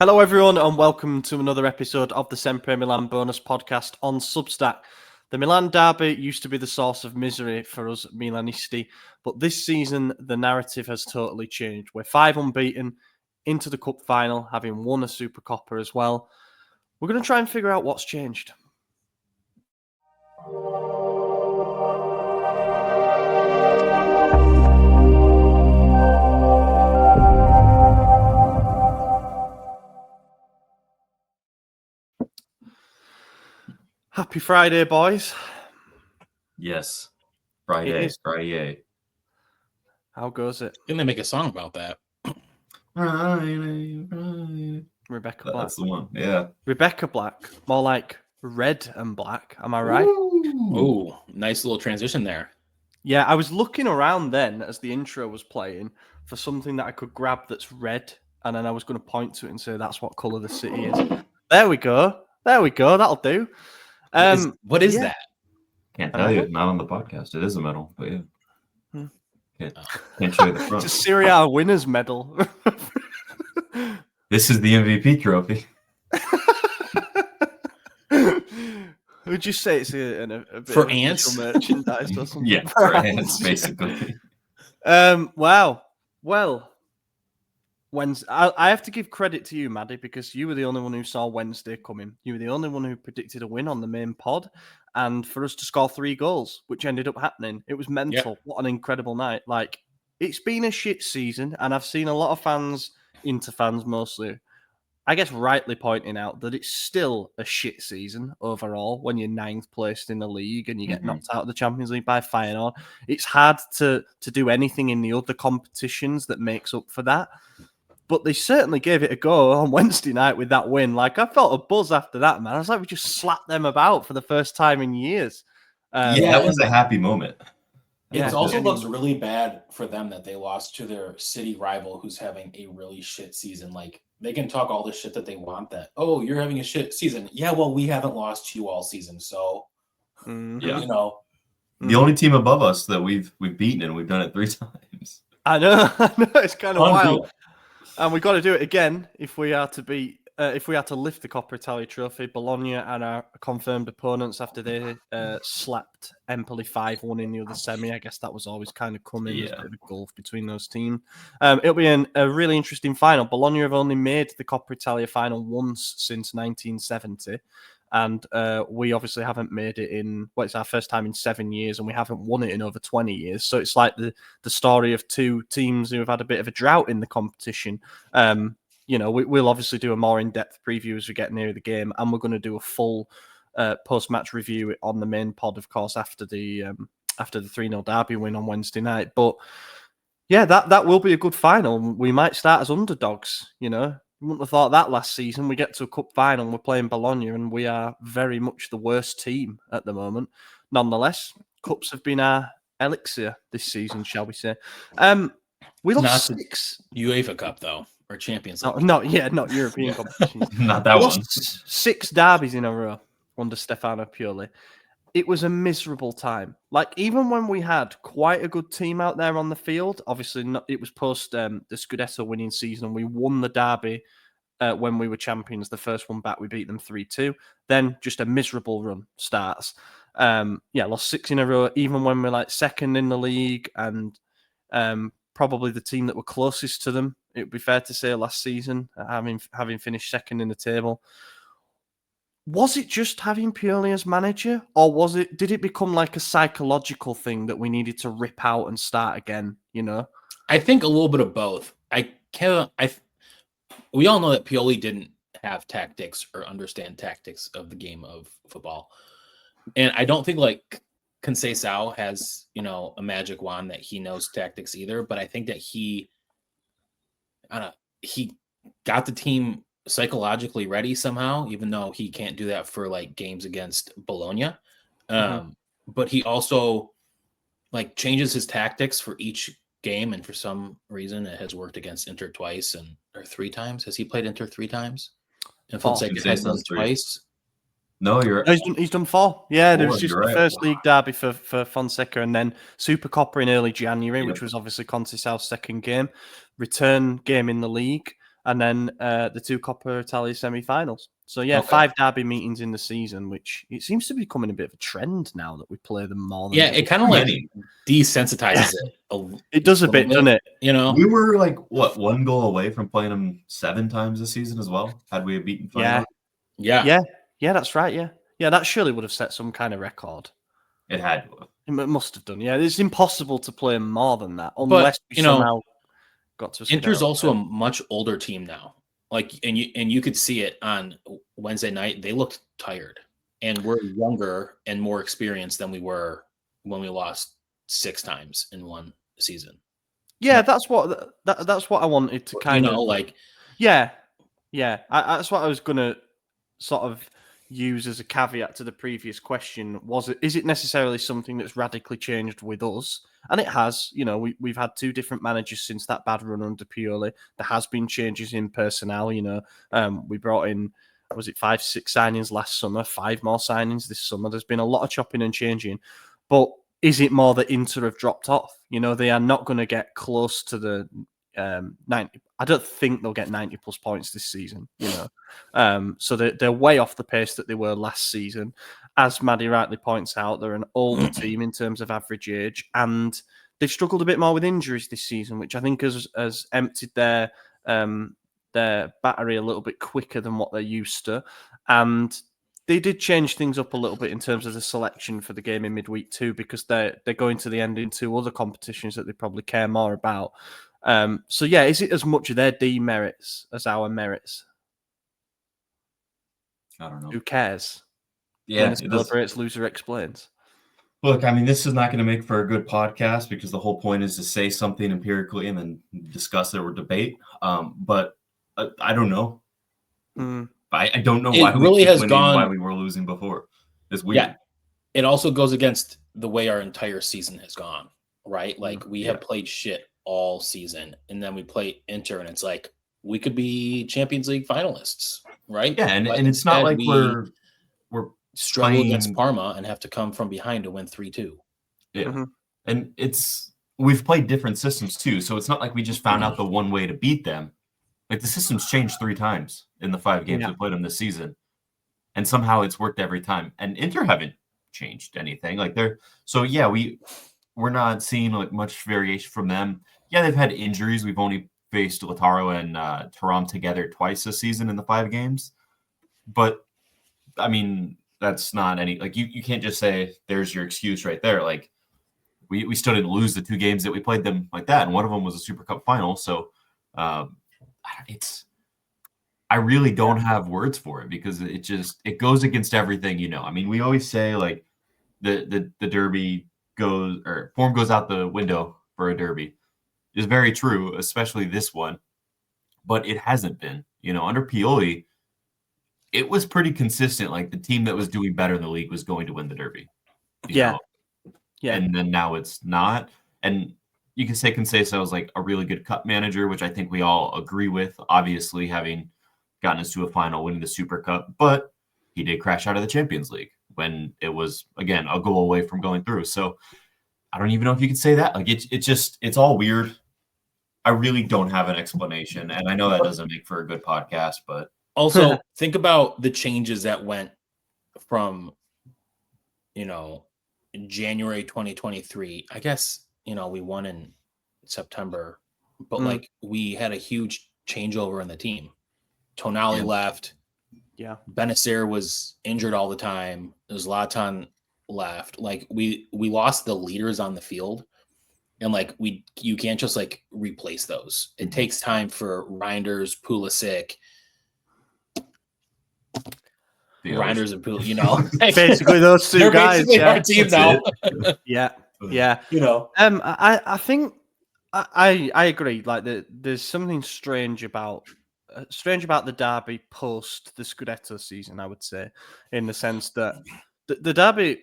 Hello, everyone, and welcome to another episode of the Sempre Milan bonus podcast on Substack. The Milan derby used to be the source of misery for us Milanisti, but this season the narrative has totally changed. We're 5 unbeaten into the cup final, having won a Supercoppa as well. We're going to try and figure out what's changed. Happy Friday, boys. Yes. Friday. How goes it? Didn't they make a song about that? Rebecca Black. That's the one, yeah. Rebecca Black. More like red and black. Am I right? Ooh, nice little transition there. Yeah, I was looking around then as the intro was playing for something that I could grab that's red, and then I was going to point to it and say that's what colour the city is. There we go. That'll do. What is that? Can't tell you. Not on the podcast. It is a medal, but yeah. Can't show you the front. It's a Serie A winners medal. This is the MVP trophy. Would you say it's a bit For of ants? merchandise or something? Yeah, for ants, basically. Wow. Well, Wednesday. I have to give credit to you, Maddie, because you were the only one who saw Wednesday coming. You were the only one who predicted a win on the main pod, and for us to score 3 goals, which ended up happening. It was mental. What an incredible night! Like, it's been a shit season, and I've seen a lot of fans, Inter fans mostly, I guess rightly pointing out that it's still a shit season overall when you're 9th placed in the league and you get knocked out of the Champions League by Feyenoord. It's hard to do anything in the other competitions that makes up for that. But they certainly gave it a go on Wednesday night with that win. Like, I felt a buzz after that, man. I was like, we just slapped them about for the first time in years. Yeah, that was a happy moment. It also looks really bad for them that they lost to their city rival who's having a really shit season. Like, they can talk all the shit that they want that, oh, you're having a shit season. Yeah, well, we haven't lost to you all season. So, Yeah. you know. The only team above us that we've beaten, and we've done it 3 times. I know. It's kind of wild. And we've got to do it again if we are to beat, if we are to lift the Coppa Italia trophy. Bologna and our confirmed opponents after they slapped Empoli 5-1 in the other semi. I guess that was always kind of coming. There's a bit of a gulf between those teams. It'll be a really interesting final. Bologna have only made the Coppa Italia final once since 1970. And we obviously haven't made it in, it's our first time in 7 years, and we haven't won it in over 20 years. So it's like the story of 2 teams who have had a bit of a drought in the competition. We'll obviously do a more in-depth preview as we get near the game, and we're going to do a full post-match review on the main pod, of course, after the 3-0 derby win on Wednesday night. But yeah, that will be a good final. We might start as underdogs, You wouldn't have thought that last season. We get to a cup final and we're playing Bologna, and we are very much the worst team at the moment. Nonetheless, cups have been our elixir this season, shall we say. We lost 6. UEFA Cup, though, or Champions League. Not European competitions. Not that we one. Lost 6 derbies in a row under Stefano Pioli. It was a miserable time. Like, even when we had quite a good team out there on the field, obviously it was post the Scudetto winning season, and we won the derby when we were champions. The first one back, we beat them 3-2. Then just a miserable run starts. Lost 6 in a row, even when we're like second in the league and probably the team that were closest to them, it would be fair to say, last season, having finished second in the table. Was it just having Pioli as manager, or did it become like a psychological thing that we needed to rip out and start again? I think a little bit of both. We all know that Pioli didn't have tactics or understand tactics of the game of football, and I don't think like Conceição has a magic wand that he knows tactics either. But I think that he got the team psychologically ready somehow, even though he can't do that for like games against Bologna. But he also like changes his tactics for each game, and for some reason it has worked against Inter twice or 3 times. Has he played Inter 3 times? And Fonseca has done twice. No, you're right. He's done 4. Yeah, there was just the first league derby for Fonseca, and then Supercoppa in early January, which was obviously Conceição's second game, return game in the league. and then the 2 Coppa Italia semi-finals. So yeah, Okay. 5 derby meetings in the season, which it seems to be becoming a bit of a trend now that we play them more. Than Yeah, it kind of like desensitizes it. It does a bit, doesn't it? You know, we were like what 1 goal away from playing them 7 times this season as well. Had we beaten Feyenoord? Yeah, that's right. Yeah, that surely would have set some kind of record. It had to have. It must have done. Yeah, it's impossible to play more than that unless we somehow got to. Inter's also a much older team now. Like, and you could see it on Wednesday night. They looked tired, and we're younger and more experienced than we were when we lost 6 times in one season. Yeah, that's what I wanted to kind of like. Yeah. That's what I was gonna sort of use as a caveat to the previous question. Is it necessarily something that's radically changed with us? And it has. We've had 2 different managers since that bad run under Pioli. There has been changes in personnel. We brought in, was it 5, 6 signings last summer? 5 more signings this summer. There's been a lot of chopping and changing, but is it more that Inter have dropped off? They are not going to get close to the 90. I don't think they'll get 90 plus points this season. So they're way off the pace that they were last season. As Maddie rightly points out, they're an older team in terms of average age, and they've struggled a bit more with injuries this season, which I think has emptied their battery a little bit quicker than what they're used to. And they did change things up a little bit in terms of the selection for the game in midweek too, because they're going to the end in 2 other competitions that they probably care more about. So yeah, is it as much of their demerits as our merits? I don't know. Who cares? Yeah, Winner celebrates, loser explains. Look, I mean, this is not going to make for a good podcast because the whole point is to say something empirically and then discuss it or debate. But I don't know. I don't know why really has gone. Why we were losing before. It's weird. Yeah, it also goes against the way our entire season has gone. Right, like we have played shit all season, and then we play Inter, and it's like we could be Champions League finalists, right? Yeah, and it's not like we're struggle playing against Parma and have to come from behind to win 3-2. Yeah, and we've played different systems too, so it's not like we just found out the one way to beat them. Like the system's changed 3 times in the 5 games we played them this season, and somehow it's worked every time. And Inter haven't changed anything. Like we're not seeing like much variation from them. Yeah, they've had injuries. We've only faced Lautaro and Thuram together twice this season in the 5 games. But, I mean, that's not any... Like, you can't just say, there's your excuse right there. Like, we still didn't lose the 2 games that we played them like that, and one of them was a Super Cup final. So, I really don't have words for it because it goes against everything. I mean, we always say, like, the derby form goes out the window for a derby is very true, especially this one, but it hasn't been. Under Pioli, it was pretty consistent. Like the team that was doing better in the league was going to win the derby. Yeah. And then now it's not. And you can say Conceição was like a really good cup manager, which I think we all agree with, obviously having gotten us to a final, winning the Super Cup, but he did crash out of the Champions League when it was, again, a goal away from going through. So I don't even know if you could say that. Like it's all weird. I really don't have an explanation. And I know that doesn't make for a good podcast, but also think about the changes that went from, January 2023. I guess, we won in September, but like we had a huge changeover in the team. Tonali left. Yeah. Benacer was injured all the time. Zlatan left. Like we lost the leaders on the field, and like you can't just like replace those. It takes time for Reinders, Pulisic, Reinders and Pulisic. Basically those 2 guys. Basically our team now. Yeah. I think I agree. Like there's something strange about the derby post the Scudetto season, I would say, in the sense that the derby,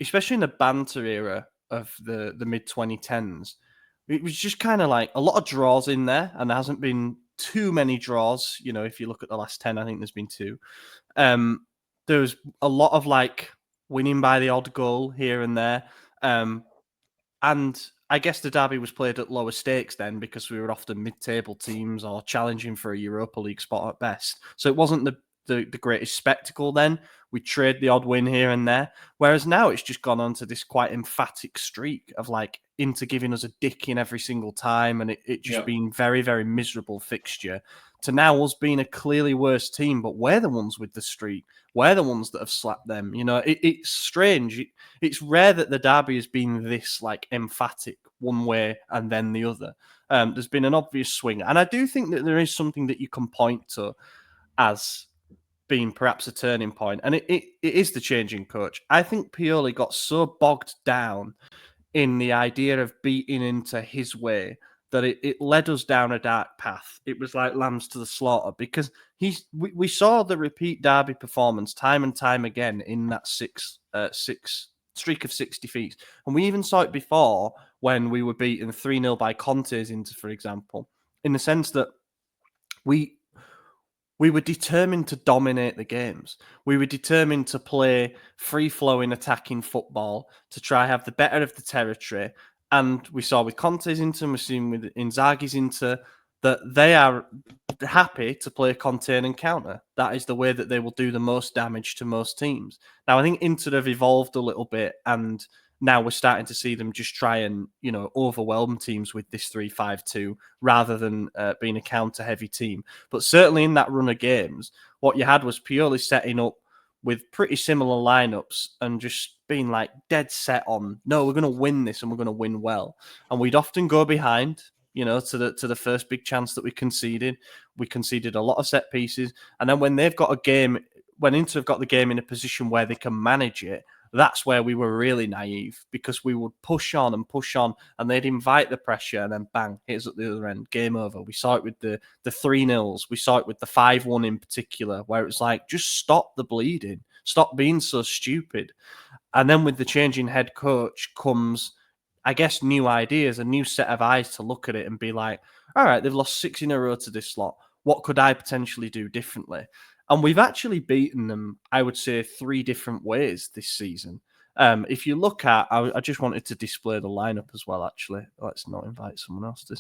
especially in the banter era of the mid 2010s, it was just kind of like a lot of draws in there, and there hasn't been too many draws. If you look at the last 10, I think there's been 2. There was a lot of like winning by the odd goal here and there, and I guess the derby was played at lower stakes then because we were often mid-table teams or challenging for a Europa League spot at best. So it wasn't the greatest spectacle then. We trade the odd win here and there. Whereas now it's just gone on to this quite emphatic streak of like Inter giving us a dick in every single time and it just being very, very miserable fixture to now us being a clearly worse team, but we're the ones with the streak. We're the ones that have slapped them. You know, it's strange. It's rare that the derby has been this like emphatic one way and then the other. There's been an obvious swing. And I do think that there is something that you can point to as being perhaps a turning point. And it is the changing coach. I think Pioli got so bogged down in the idea of beating into his way that it led us down a dark path. It was like lambs to the slaughter because we saw the repeat derby performance time and time again in that six streak of 6 defeats. And we even saw it before when we were beaten 3-0 by Conte's Inter, for example, in the sense that we were determined to dominate the games. We were determined to play free-flowing attacking football, to try have the better of the territory. And we saw with Conte's Inter, we're seeing with Inzaghi's Inter, that they are happy to play contain and counter. That is the way that they will do the most damage to most teams. Now, I think Inter have evolved a little bit, and now we're starting to see them just try and, you know, overwhelm teams with this 3-5-2 rather than being a counter-heavy team. But certainly in that run of games, what you had was purely setting up with pretty similar lineups and just being like dead set on, no, we're going to win this and we're going to win well. And we'd often go behind, you know, to the first big chance that we conceded. We conceded a lot of set pieces. And then when they've got a game, when Inter have got the game in a position where they can manage it, that's where we were really naive because we would push on and they'd invite the pressure and then bang, hit us at the other end, game over. We saw it with the 3-0s. We saw it with the 5-1 in particular, where it was like, just stop the bleeding. Stop being so stupid. And then with the changing head coach comes, I guess, new ideas, a new set of eyes to look at it and be like, all right, they've lost 6 in a row to this lot. What could I potentially do differently? And we've actually beaten them, I would say, 3 different ways this season. If you look at, I just wanted to display the lineup as well, actually. Let's not invite someone else to this.